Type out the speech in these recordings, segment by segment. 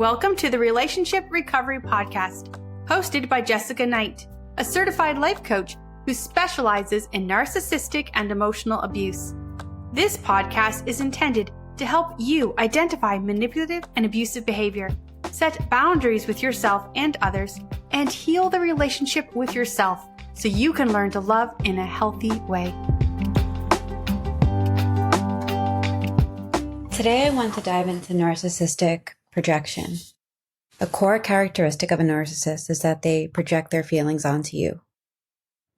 Welcome to the Relationship Recovery Podcast, hosted by Jessica Knight, a certified life coach who specializes in narcissistic and emotional abuse. This podcast is intended to help you identify manipulative and abusive behavior, set boundaries with yourself and others, and heal the relationship with yourself so you can learn to love in a healthy way. Today I want to dive into narcissistic projection. A core characteristic of a narcissist is that they project their feelings onto you.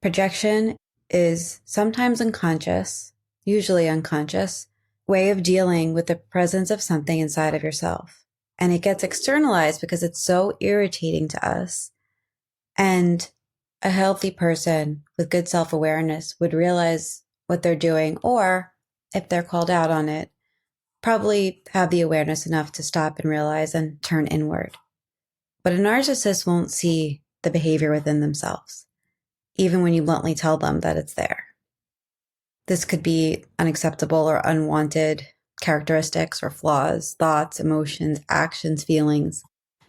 Projection is sometimes unconscious, usually unconscious, way of dealing with the presence of something inside of yourself. And it gets externalized because it's so irritating to us. And a healthy person with good self-awareness would realize what they're doing, or if they're called out on it, probably have the awareness enough to stop and realize and turn inward. But a narcissist won't see the behavior within themselves, even when you bluntly tell them that it's there. This could be unacceptable or unwanted characteristics or flaws, thoughts, emotions, actions, feelings.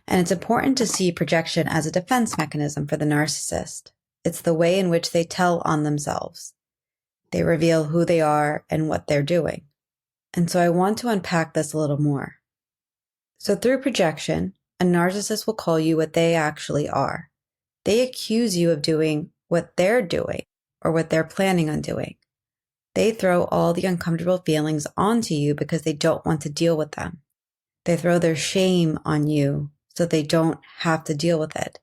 And it's important to see projection as a defense mechanism for the narcissist. It's the way in which they tell on themselves. They reveal who they are and what they're doing. And so I want to unpack this a little more. So through projection, a narcissist will call you what they actually are. They accuse you of doing what they're doing or what they're planning on doing. They throw all the uncomfortable feelings onto you because they don't want to deal with them. They throw their shame on you so they don't have to deal with it.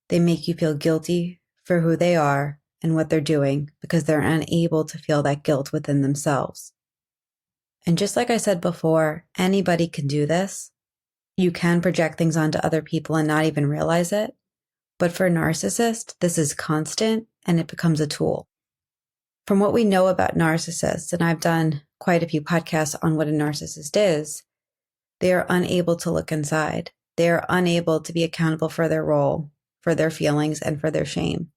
They make you feel guilty for who they are and what they're doing because they're unable to feel that guilt within themselves. And just like I said before, anybody can do this. You can project things onto other people and not even realize it. But for a narcissist, this is constant and it becomes a tool. From what we know about narcissists, and I've done quite a few podcasts on what a narcissist is, they are unable to look inside. They are unable to be accountable for their role, for their feelings, and for their shame.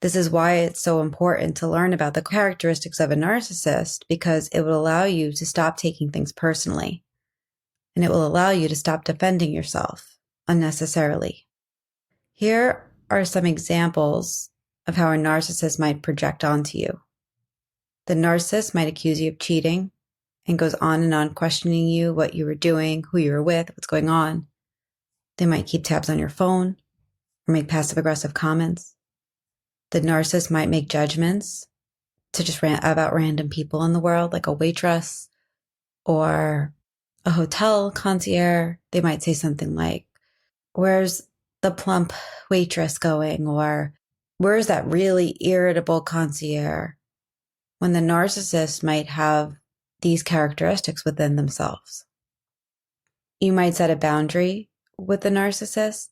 This is why it's so important to learn about the characteristics of a narcissist, because it will allow you to stop taking things personally. And it will allow you to stop defending yourself unnecessarily. Here are some examples of how a narcissist might project onto you. The narcissist might accuse you of cheating and goes on and on questioning you, what you were doing, who you were with, what's going on. They might keep tabs on your phone or make passive-aggressive comments. The narcissist might make judgments to just rant about random people in the world, like a waitress or a hotel concierge. They might say something like, "Where's the plump waitress going?" Or "Where's that really irritable concierge?" When the narcissist might have these characteristics within themselves. You might set a boundary with the narcissist,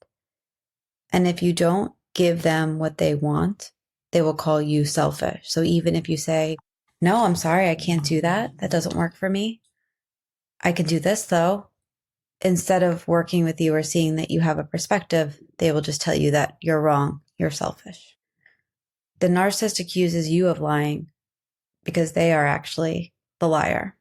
and if you don't give them what they want, they will call you selfish. So even if you say, "No, I'm sorry, I can't do that. That doesn't work for me. I can do this though." Instead of working with you or seeing that you have a perspective, they will just tell you that you're wrong, you're selfish. The narcissist accuses you of lying because they are actually the liar.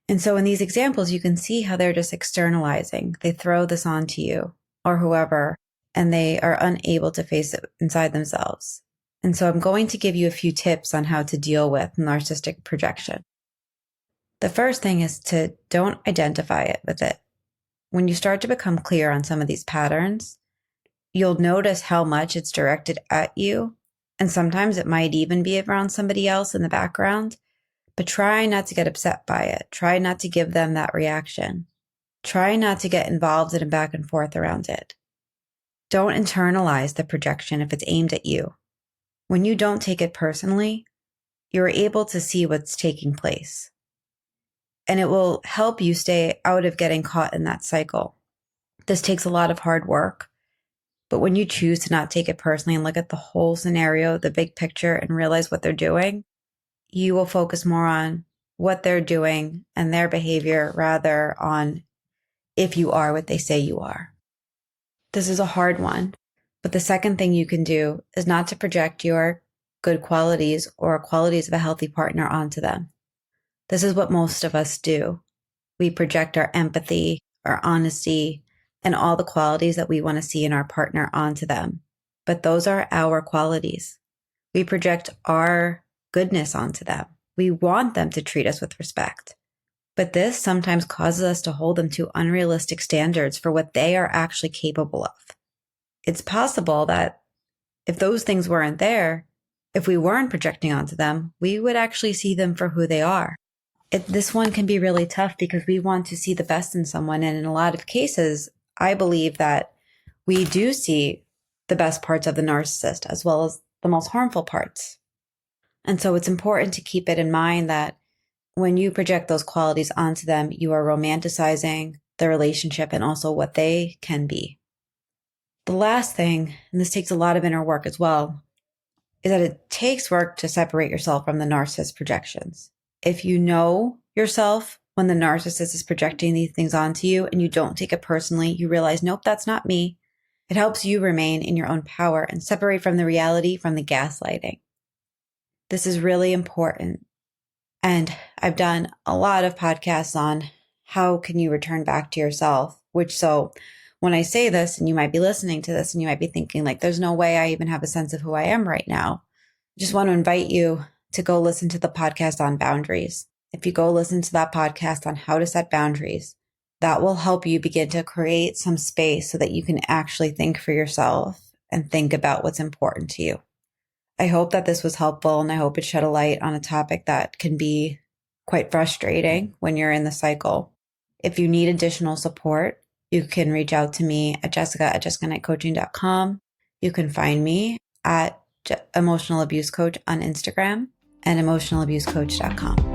And so in these examples, you can see how they're just externalizing. They throw this onto you or whoever, and they are unable to face it inside themselves. And so I'm going to give you a few tips on how to deal with narcissistic projection. The first thing is to don't identify it with it. When you start to become clear on some of these patterns, you'll notice how much it's directed at you. And sometimes it might even be around somebody else in the background, but try not to get upset by it. Try not to give them that reaction. Try not to get involved in a back and forth around it. Don't internalize the projection if it's aimed at you. When you don't take it personally, you're able to see what's taking place. And it will help you stay out of getting caught in that cycle. This takes a lot of hard work, but when you choose to not take it personally and look at the whole scenario, the big picture, and realize what they're doing, you will focus more on what they're doing and their behavior rather on if you are what they say you are. This is a hard one, but the second thing you can do is not to project your good qualities or qualities of a healthy partner onto them. This is what most of us do. We project our empathy, our honesty, and all the qualities that we want to see in our partner onto them. But those are our qualities. We project our goodness onto them. We want them to treat us with respect. But this sometimes causes us to hold them to unrealistic standards for what they are actually capable of. It's possible that if those things weren't there, if we weren't projecting onto them, we would actually see them for who they are. This one can be really tough because we want to see the best in someone. And in a lot of cases, I believe that we do see the best parts of the narcissist as well as the most harmful parts. And so it's important to keep it in mind that when you project those qualities onto them, you are romanticizing the relationship and also what they can be. The last thing, and this takes a lot of inner work as well, is that it takes work to separate yourself from the narcissist projections. If you know yourself when the narcissist is projecting these things onto you and you don't take it personally, you realize, nope, that's not me. It helps you remain in your own power and separate from the reality from the gaslighting. This is really important. And I've done a lot of podcasts on how can you return back to yourself, so when I say this and you might be listening to this and you might be thinking like, there's no way I even have a sense of who I am right now. I just want to invite you to go listen to the podcast on boundaries. If you go listen to that podcast on how to set boundaries, that will help you begin to create some space so that you can actually think for yourself and think about what's important to you. I hope that this was helpful and I hope it shed a light on a topic that can be quite frustrating when you're in the cycle. If you need additional support, you can reach out to me at jessica@jessicaknightcoaching.com. You can find me at Emotional Abuse Coach on Instagram and emotionalabusecoach.com.